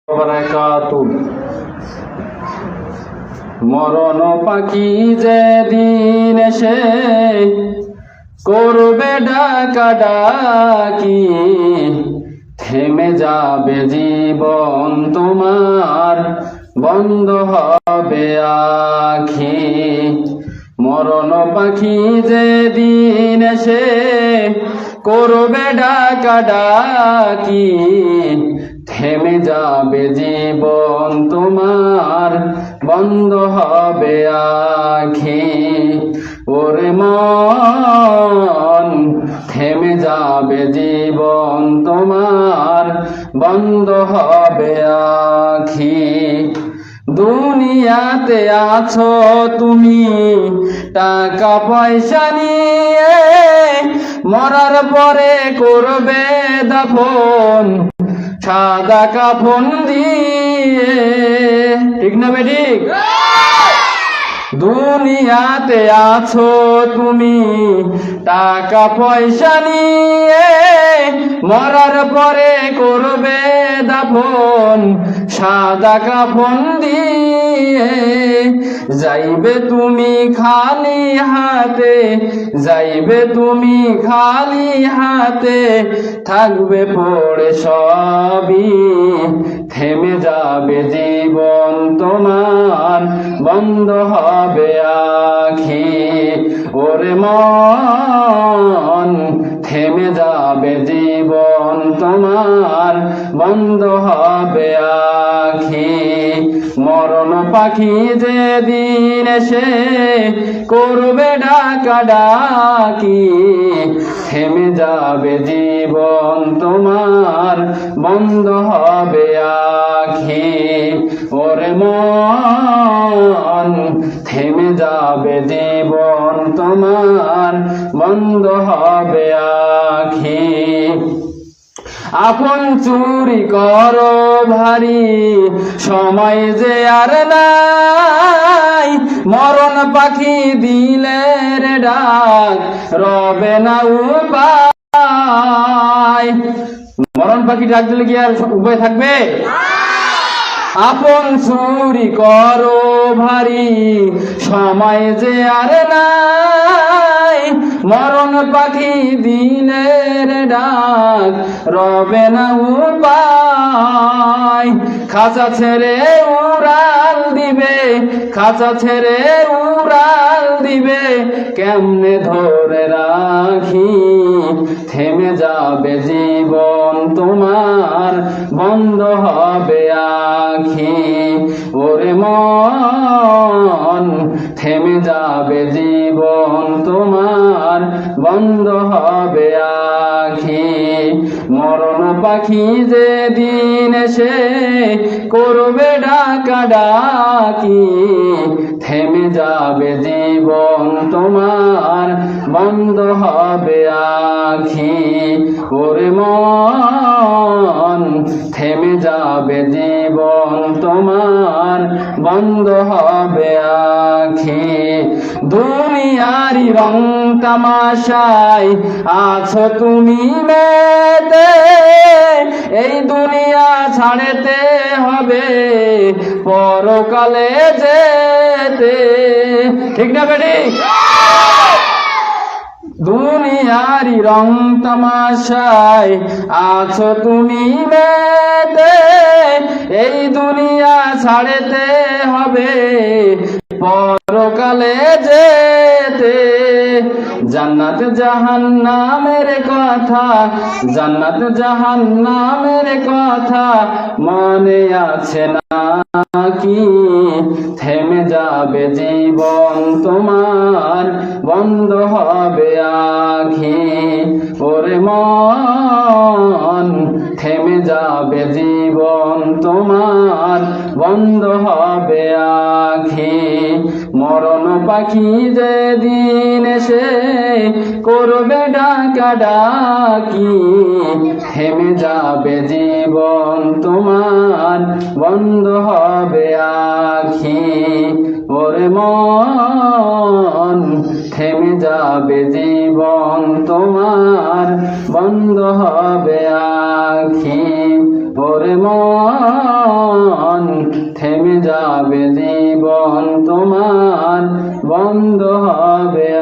বারাকাতুহু। মরণ পাখি যেদিন এসে করবে ডাকাডাকি, থেমে যাবে জীবন তোমার, বন্ধ হবে আখি। মরণ পাখি যেদিন এসে করবে ডাকাডাকি, থেমে যাবে জীবন তোমার, বন্ধ হবে আখি। ওরে মন, থেমে যাবে জীবন তোমার, বন্ধ হবে আখি। দুনিয়াতে আছো তুমি টাকা পয়সা নিয়ে, মরার পরে করবে দাফন সাদা কাফন দিয়ে। ঠিক না বেঠিক? দুনিয়াতে আছো তুমি টাকা পয়সা নিয়ে, মরার পরে করবে দাফন সাদা কাফন দিয়ে। যাইবে তুমি খালি হাতে, যাইবে তুমি খালি হাতে, থাকবে পড়ে সবই, থেমে যাবে জীবন তোমার, বন্ধ হবে আখি। ওরে মন, থেমে যাবে জীবন তোমার, বন্ধ হবে আখি। মরণ পাখি যেদিন এসে করবে ডাকাডাকি, থেমে যাবে জীবন তোমার, বন্ধ হবে আখি। ওরে মন, থেমে যাবে জীবন তোমার, বন্ধ হবে আখি। আপন চুরি করো ভারী, সময় যে আর নাই, মরণ পাখি দিলে রে ডাক, রবে না উপায়। মরণ পাখি ডাক দিলে কি আর উপায় থাকবে? আপন চুরি করো ভারী, সময় যে আর নাই, মরণ পাখি দিনের ডাক, রবে না উপায়। খাঁচা ছেড়ে উড়াল দিবে, খাঁচা ছেড়ে উড়াল দিবে, কেমনে ধরে রাখি, থেমে যাবে জীবন তোমার, বন্ধ হবে আখি। ওরে মন, থেমে যাবে জীবন তোমার, বন্ধ হবে আখি। মরণ পাখি যেদিন এসে করবে ডাকাডাকি, থেমে যাবে জীবন তোমার, বন্ধ হবে আখি। ওরে মন, থেমে যাবে জীবন তোমার, বন্ধ হবে আখি। দুনিয়ারি রং তামাশায় আছো তুমি মেতে, এই দুনিয়া ছাড়তে হবে পরকালে যেতে। ঠিক না বেঠিক? দুনিয়ারি রং তামাশায় আছো তুমি মেতে, এই দুনিয়া ছাড়তে হবে পরকালে যেতে। জান্নাত জাহান্নামের কথা, জান্নাত জাহান্নামের কথা মনে আছে নাকি, থেমে যাবে জীবন তোমার, বন্ধ হবে আখি। ওরে মন, থেমে যাবে জীবন তোমার, বন্ধ হবে আখি। মরণ পাখি যেদিন এসে করবে ডাকাডাকি, থেমে যাবে জীবন তোমার, বন্ধ হবে আখি। ওরে মন, থেমে যাবে জীবন তোমার, বন্ধ হবে আখি। ওরে মন, থেমে যাবে জীবন তোমার, বন্ধ হবে